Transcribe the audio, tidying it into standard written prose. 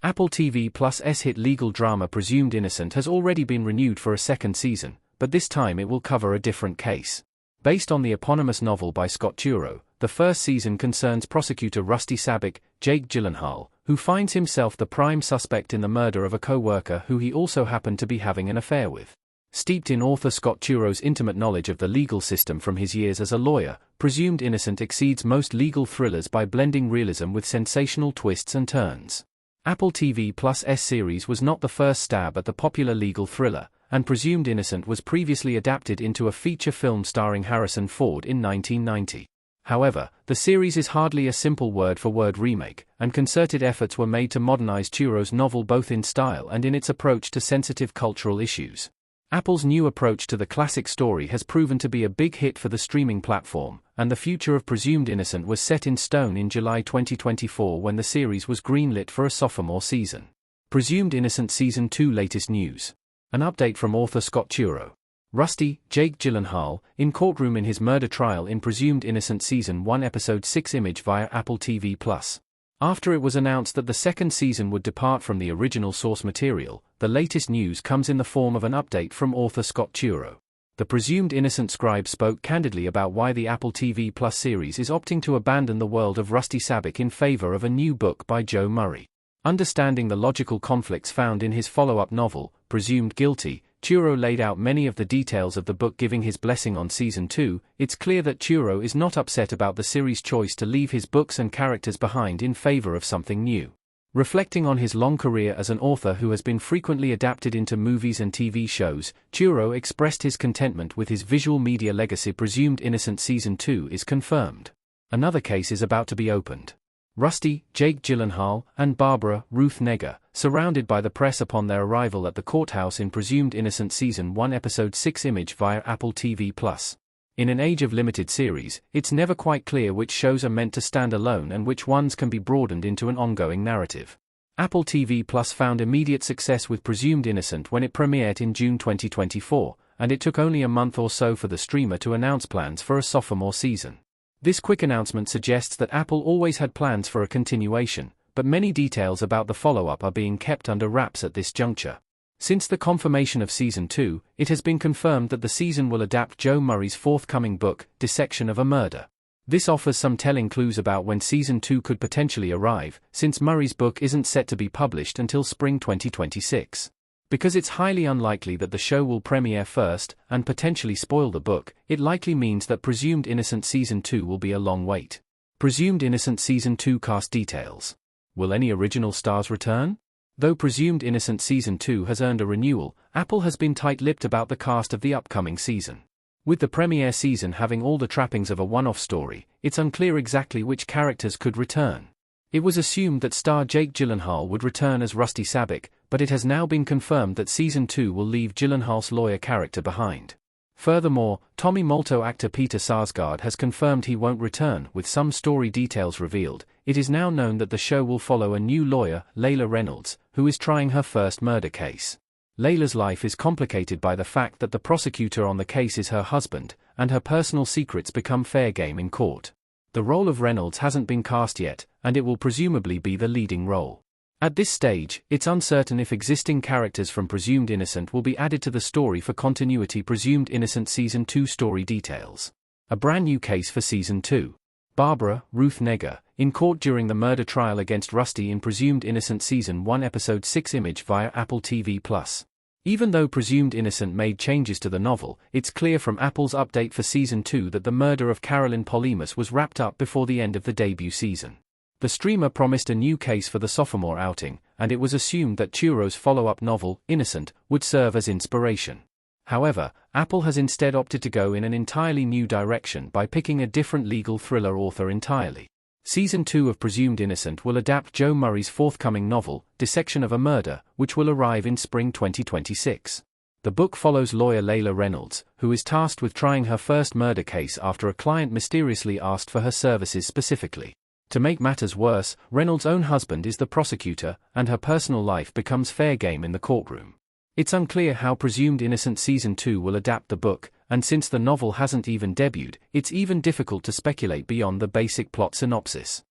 Apple TV Plus' hit legal drama Presumed Innocent has already been renewed for a second season, but this time it will cover a different case. Based on the eponymous novel by Scott Turow, the first season concerns prosecutor Rusty Sabick, Jake Gyllenhaal, who finds himself the prime suspect in the murder of a co-worker who he also happened to be having an affair with. Steeped in author Scott Turow's intimate knowledge of the legal system from his years as a lawyer, Presumed Innocent exceeds most legal thrillers by blending realism with sensational twists and turns. Apple TV Plus' series was not the first stab at the popular legal thriller, and Presumed Innocent was previously adapted into a feature film starring Harrison Ford in 1990. However, the series is hardly a simple word-for-word remake, and concerted efforts were made to modernize Turow's novel both in style and in its approach to sensitive cultural issues. Apple's new approach to the classic story has proven to be a big hit for the streaming platform, and the future of Presumed Innocent was set in stone in July 2024 when the series was greenlit for a sophomore season. Presumed Innocent Season 2 latest news. An update from author Scott Turow. Rusty, Jake Gyllenhaal, in courtroom in his murder trial in Presumed Innocent Season 1 Episode 6 image via Apple TV+. After it was announced that the second season would depart from the original source material, the latest news comes in the form of an update from author Scott Turow. The Presumed Innocent scribe spoke candidly about why the Apple TV Plus series is opting to abandon the world of Rusty Sabick in favor of a new book by Joe Murray. Understanding the logical conflicts found in his follow-up novel, Presumed Guilty, Turow laid out many of the details of the book, giving his blessing on Season 2. It's clear that Turow is not upset about the series' choice to leave his books and characters behind in favor of something new. Reflecting on his long career as an author who has been frequently adapted into movies and TV shows, Turow expressed his contentment with his visual media legacy. Presumed Innocent Season 2 is confirmed. Another case is about to be opened. Rusty, Jake Gyllenhaal, and Barbara, Ruth Negga, surrounded by the press upon their arrival at the courthouse in Presumed Innocent Season 1 Episode 6 image via Apple TV+. In an age of limited series, it's never quite clear which shows are meant to stand alone and which ones can be broadened into an ongoing narrative. Apple TV+ found immediate success with Presumed Innocent when it premiered in June 2024, and it took only a month or so for the streamer to announce plans for a sophomore season. This quick announcement suggests that Apple always had plans for a continuation, but many details about the follow-up are being kept under wraps at this juncture. Since the confirmation of Season 2, it has been confirmed that the season will adapt Joe Murray's forthcoming book, Dissection of a Murder. This offers some telling clues about when Season 2 could potentially arrive, since Murray's book isn't set to be published until spring 2026. Because it's highly unlikely that the show will premiere first, and potentially spoil the book, it likely means that Presumed Innocent Season 2 will be a long wait. Presumed Innocent Season 2 cast details. Will any original stars return? Though Presumed Innocent Season 2 has earned a renewal, Apple has been tight-lipped about the cast of the upcoming season. With the premiere season having all the trappings of a one-off story, it's unclear exactly which characters could return. It was assumed that star Jake Gyllenhaal would return as Rusty Sabick, but it has now been confirmed that Season 2 will leave Gyllenhaal's lawyer character behind. Furthermore, Tommy Molto actor Peter Sarsgaard has confirmed he won't return. With some story details revealed, it is now known that the show will follow a new lawyer, Layla Reynolds, who is trying her first murder case. Layla's life is complicated by the fact that the prosecutor on the case is her husband, and her personal secrets become fair game in court. The role of Reynolds hasn't been cast yet, and it will presumably be the leading role. At this stage, it's uncertain if existing characters from Presumed Innocent will be added to the story for continuity. Presumed Innocent Season 2 story details. A brand new case for Season 2. Barbara, Ruth Negga, in court during the murder trial against Rusty in Presumed Innocent Season 1 Episode 6 image via Apple TV+. Even though Presumed Innocent made changes to the novel, it's clear from Apple's update for Season 2 that the murder of Carolyn Polemus was wrapped up before the end of the debut season. The streamer promised a new case for the sophomore outing, and it was assumed that Turow's follow-up novel, Innocent, would serve as inspiration. However, Apple has instead opted to go in an entirely new direction by picking a different legal thriller author entirely. Season 2 of Presumed Innocent will adapt Joe Murray's forthcoming novel, Dissection of a Murder, which will arrive in spring 2026. The book follows lawyer Layla Reynolds, who is tasked with trying her first murder case after a client mysteriously asked for her services specifically. To make matters worse, Reynolds' own husband is the prosecutor, and her personal life becomes fair game in the courtroom. It's unclear how Presumed Innocent Season 2 will adapt the book, and since the novel hasn't even debuted, it's even difficult to speculate beyond the basic plot synopsis.